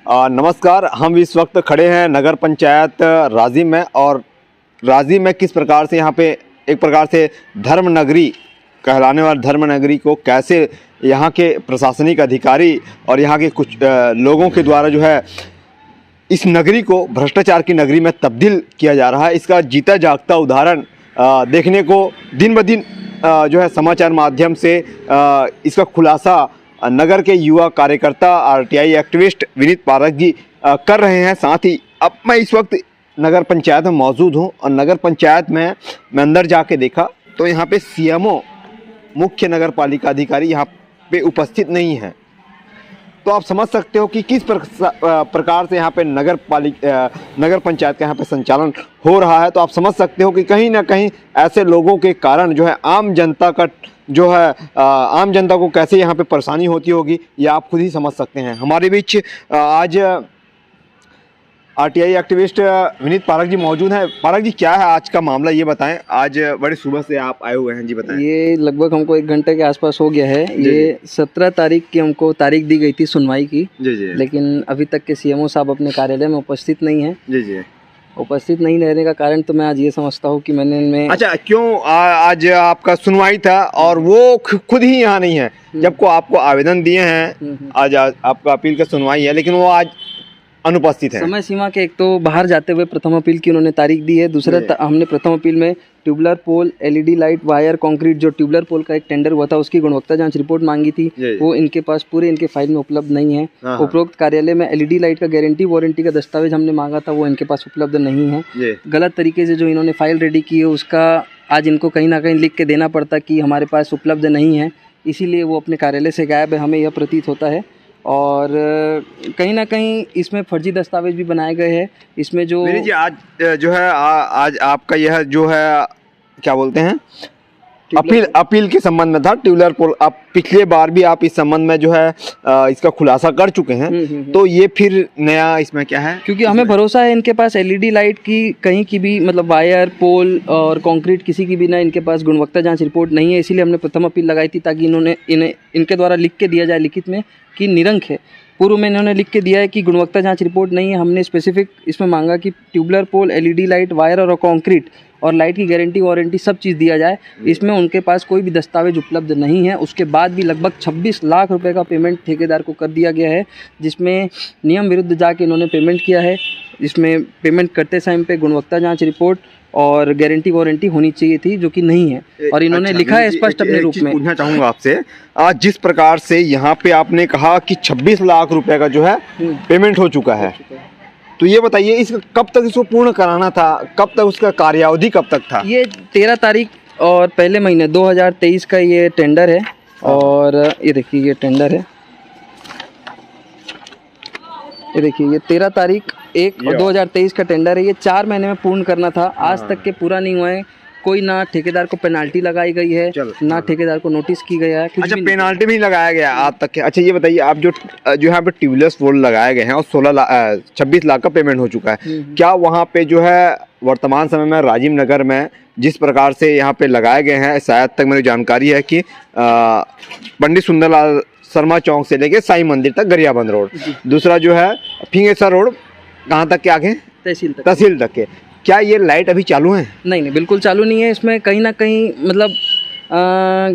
नमस्कार। हम इस वक्त खड़े हैं नगर पंचायत राजिम में, और राजिम में किस प्रकार से यहाँ पे एक प्रकार से धर्म नगरी कहलाने वाली धर्म नगरी को कैसे यहाँ के प्रशासनिक अधिकारी और यहाँ के कुछ लोगों के द्वारा जो है इस नगरी को भ्रष्टाचार की नगरी में तब्दील किया जा रहा है, इसका जीता जागता उदाहरण देखने को दिन ब दिन जो है समाचार माध्यम से इसका खुलासा नगर के युवा कार्यकर्ता आरटीआई एक्टिविस्ट विनीत पारक जी कर रहे हैं। साथ ही अब मैं इस वक्त नगर पंचायत में मौजूद हूं, और नगर पंचायत में मैं अंदर जाके देखा तो यहाँ पे सीएमओ मुख्य नगर पालिका अधिकारी यहाँ पे उपस्थित नहीं है। तो आप समझ सकते हो कि किस प्रकार से यहाँ पे नगर पंचायत का यहाँ पे संचालन हो रहा है। तो आप समझ सकते हो कि कहीं ना कहीं ऐसे लोगों के कारण जो है आम जनता को कैसे यहाँ पे परेशानी होती होगी, ये आप खुद ही समझ सकते हैं। हमारे बीच आज आरटीआई एक्टिविस्ट विनीत पारक जी मौजूद हैं। पारक जी, क्या है आज का मामला, ये बताएं। आज बड़ी सुबह से आप आए हुए हैं, जी बताएं। ये लगभग हमको 1 घंटे के आसपास हो गया है। ये 17 तारीख की हमको तारीख दी गई थी सुनवाई की, जी। लेकिन अभी तक के सीएमओ साहब अपने कार्यालय में उपस्थित नहीं है। जी। उपस्थित नहीं रहने का कारण तो मैं आज ये समझता हूँ कि मैंने इनमें क्यों आज आपका सुनवाई था और वो खुद ही यहाँ नहीं है, जबको आपको आवेदन दिए हैं, आज आपका अपील का सुनवाई है, लेकिन वो आज अनुपस्थित है। समय सीमा के एक तो बाहर जाते हुए प्रथम अपील की उन्होंने तारीख दी है। दूसरा हमने प्रथम अपील में ट्यूबलर पोल, एलईडी लाइट, वायर, कंक्रीट, जो ट्यूबलर पोल का एक टेंडर हुआ था उसकी गुणवत्ता जांच रिपोर्ट मांगी थी। वो इनके पास पूरे इनके फाइल में उपलब्ध नहीं है। उपरोक्त कार्यालय में एलईडी लाइट का गारंटी वारंटी का दस्तावेज हमने मांगा था, वो इनके पास उपलब्ध नहीं है। गलत तरीके से जो इन्होंने फाइल रेडी की है उसका आज इनको कहीं ना कहीं लिख के देना पड़ता कि हमारे पास उपलब्ध नहीं है, इसीलिए वो अपने कार्यालय से गायब है, हमें यह प्रतीत होता है। और कहीं ना कहीं इसमें फर्जी दस्तावेज भी बनाए गए हैं। इसमें जो जी आज जो है आज आपका यह जो है क्या बोलते हैं अपील के संबंध में था ट्यूबलर पोल। आप पिछले बार भी आप इस संबंध में जो है इसका खुलासा कर चुके हैं, तो ये फिर नया इसमें क्या है? क्योंकि हमें भरोसा है इनके पास एलईडी लाइट की कहीं की भी मतलब वायर, पोल और कंक्रीट किसी की भी ना इनके पास गुणवत्ता जांच रिपोर्ट नहीं है। इसीलिए हमने प्रथम अपील लगाई थी ताकि इनके द्वारा लिख के दिया जाए लिखित में कि निरंक है। पूर्व में इन्होंने लिख के दिया है कि गुणवत्ता जांच रिपोर्ट नहीं है। हमने स्पेसिफिक इसमें मांगा कि ट्यूबलर पोल, एलईडी लाइट, वायर और कंक्रीट और लाइट की गारंटी वारंटी सब चीज़ दिया जाए। इसमें उनके पास कोई भी दस्तावेज उपलब्ध नहीं है। उसके बाद भी लगभग 26 लाख रुपए का पेमेंट ठेकेदार को कर दिया गया है, जिसमें नियम विरुद्ध जाके इन्होंने पेमेंट किया है। इसमें पेमेंट करते टाइम पे गुणवत्ता जांच रिपोर्ट और गारंटी वारंटी होनी चाहिए थी, जो कि नहीं है, और इन्होंने लिखा है स्पष्ट अपने रूप में। पूछना चाहूँगा आपसे, आज जिस प्रकार से यहाँ पे आपने कहा कि 26 लाख रुपए का जो है पेमेंट हो चुका है, तो ये बताइए इसका कब तक इसको पूर्ण कराना था, कब तक उसका कार्यावधि कब तक था? ये 13 तारीख और पहले महीने 2023 का ये टेंडर है। और ये देखिए ये टेंडर है, ये देखिए ये 13 तारीख 1 और 2023 का टेंडर है। ये 4 महीने में पूर्ण करना था, आज तक के पूरा नहीं हुआ है। कोई ना ठेकेदार को पेनाल्टी लगाई गई है, ना ठेकेदार को नोटिस की गया है। अच्छा, पेनाल्टी भी लगाया गया आज तक के? अच्छा, ये बताइए आप जो यहाँ पे ट्यूबलेस पोल लगाए गए हैं और 26 लाख का पेमेंट हो चुका है, क्या वहाँ पे जो है वर्तमान समय में राजीव नगर में जिस प्रकार से यहाँ पे लगाए गए हैं, शायद तक मेरी जानकारी है कि पंडित सुंदरलाल शर्मा चौक से लेके साईं मंदिर तक गरियाबंद रोड, दूसरा जो है फिंगेश्वर रोड, कहाँ तक के आगे तहसील तक के, क्या ये लाइट अभी चालू है? नहीं, बिल्कुल चालू नहीं है। इसमें कहीं ना कहीं मतलब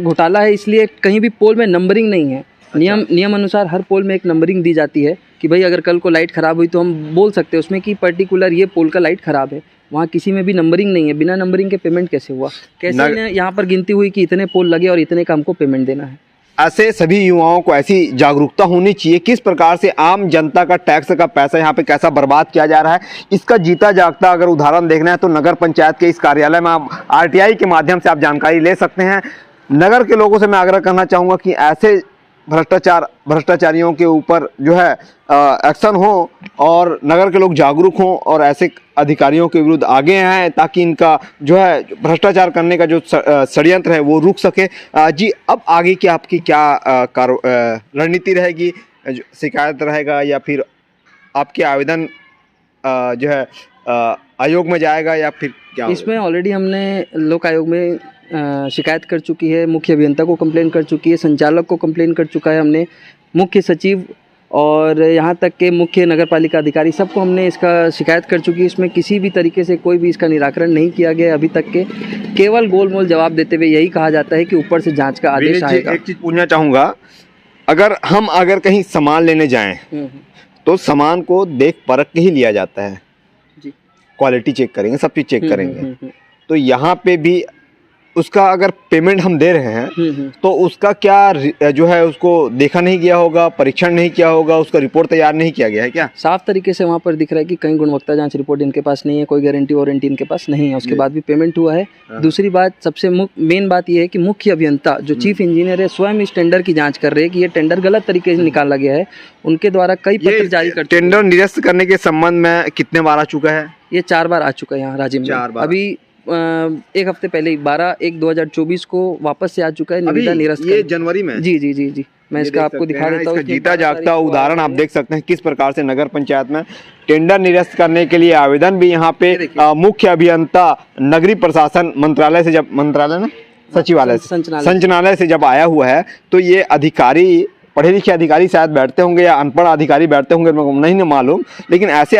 घोटाला है, इसलिए कहीं भी पोल में नंबरिंग नहीं है। नियम अनुसार हर पोल में एक नंबरिंग दी जाती है कि भाई अगर कल को लाइट ख़राब हुई तो हम बोल सकते हैं उसमें कि पर्टिकुलर ये पोल का लाइट ख़राब है। वहाँ किसी में भी नंबरिंग नहीं है। बिना नंबरिंग के पेमेंट कैसे हुआ? कैसे यहाँ पर गिनती हुई कि इतने पोल लगे और इतने का हमको पेमेंट देना है? ऐसे सभी युवाओं को ऐसी जागरूकता होनी चाहिए किस प्रकार से आम जनता का टैक्स का पैसा यहाँ पे कैसा बर्बाद किया जा रहा है। इसका जीता जागता अगर उदाहरण देखना है तो नगर पंचायत के इस कार्यालय में आप आरटीआई के माध्यम से आप जानकारी ले सकते हैं। नगर के लोगों से मैं आग्रह करना चाहूँगा कि ऐसे भ्रष्टाचारियों के ऊपर जो है एक्शन हो और नगर के लोग जागरूक हों और ऐसे अधिकारियों के विरुद्ध आगे आएँ ताकि इनका जो है भ्रष्टाचार करने का जो षड्यंत्र है वो रुक सके। जी, अब आगे की आपकी क्या रणनीति रहेगी? शिकायत रहेगा या फिर आपके आवेदन जो है आयोग में जाएगा या फिर क्या? इसमें ऑलरेडी हमने लोक आयोग में शिकायत कर चुकी है, मुख्य अभियंता को कंप्लेन कर चुकी है, संचालक को कंप्लेन कर चुका है हमने, मुख्य सचिव और यहाँ तक के मुख्य नगर पालिका अधिकारी सबको हमने इसका शिकायत कर चुकी है। इसमें किसी भी तरीके से कोई भी इसका निराकरण नहीं किया गया अभी तक के। केवल गोलमोल जवाब देते हुए यही कहा जाता है कि ऊपर से जांच का आदेश विनीत जी, आएगा। एक चीज पूछना चाहूंगा, अगर कहीं सामान लेने जाएं तो सामान को देख परख के ही लिया जाता है जी। क्वालिटी चेक करेंगे, सब चीज चेक करेंगे। तो यहाँ पे भी उसका अगर पेमेंट हम दे रहे हैं तो उसका क्या जो है उसको देखा नहीं गया होगा, परीक्षण नहीं किया होगा, उसका रिपोर्ट तैयार नहीं किया गया है क्या? साफ तरीके से वहाँ पर दिख रहा है कि कहीं गुणवत्ता जांच रिपोर्ट इनके पास नहीं है, कोई गारंटी वारंटी इनके पास नहीं है, उसके बाद भी पेमेंट हुआ है। दूसरी बात, सबसे मेन बात यह है कि मुख्य अभियंता जो चीफ इंजीनियर है स्वयं इस टेंडर की जांच कर रहे हैं कि ये टेंडर गलत तरीके से निकाला गया है। उनके द्वारा कई पत्र जारी कर टेंडर निरस्त करने के संबंध में कितने बार आ चुका है? ये 4 बार आ चुका है यहाँ राजीव में। 4 बार। अभी एक हफ्ते पहले 12/1/2024 को वापस से आ चुका है निविदा निरस्त। ये जनवरी में? जी जी जी जी, मैं इसका आपको दिखा देता हूँ। जीता जागता उदाहरण आप देख सकते हैं किस प्रकार से नगर पंचायत में टेंडर निरस्त करने के लिए आवेदन भी यहाँ पे मुख्य अभियंता नगरीय प्रशासन मंत्रालय से, जब मंत्रालय ना सचिवालय संचालनालय से जब आया हुआ है तो ये अधिकारी, पढ़े लिखे अधिकारी शायद बैठते होंगे या अनपढ़ अधिकारी बैठते होंगे, मेरे को नहीं मालूम, लेकिन ऐसे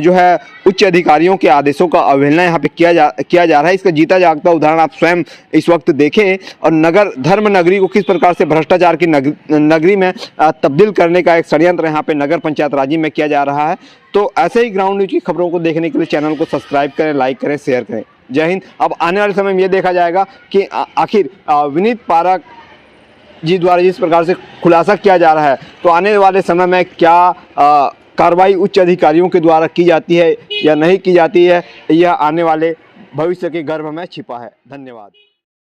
जो है उच्च अधिकारियों के आदेशों का अवहेलना यहाँ पे किया जा रहा है। इसका जीता जागता उदाहरण आप स्वयं इस वक्त देखें। और नगर धर्म नगरी को किस प्रकार से भ्रष्टाचार की नगरी में तब्दील करने का एक षड्यंत्र यहाँ पे नगर पंचायत राजीव में किया जा रहा है। तो ऐसे ही ग्राउंड न्यूज की खबरों को देखने के लिए चैनल को सब्सक्राइब करें, लाइक करें, शेयर करें। जय हिंद। अब आने वाले समय में ये देखा जाएगा कि आखिर विनीत पारक जी द्वारा जिस प्रकार से खुलासा किया जा रहा है तो आने वाले समय में क्या कार्रवाई उच्च अधिकारियों के द्वारा की जाती है या नहीं की जाती है, यह आने वाले भविष्य के गर्भ में छिपा है। धन्यवाद।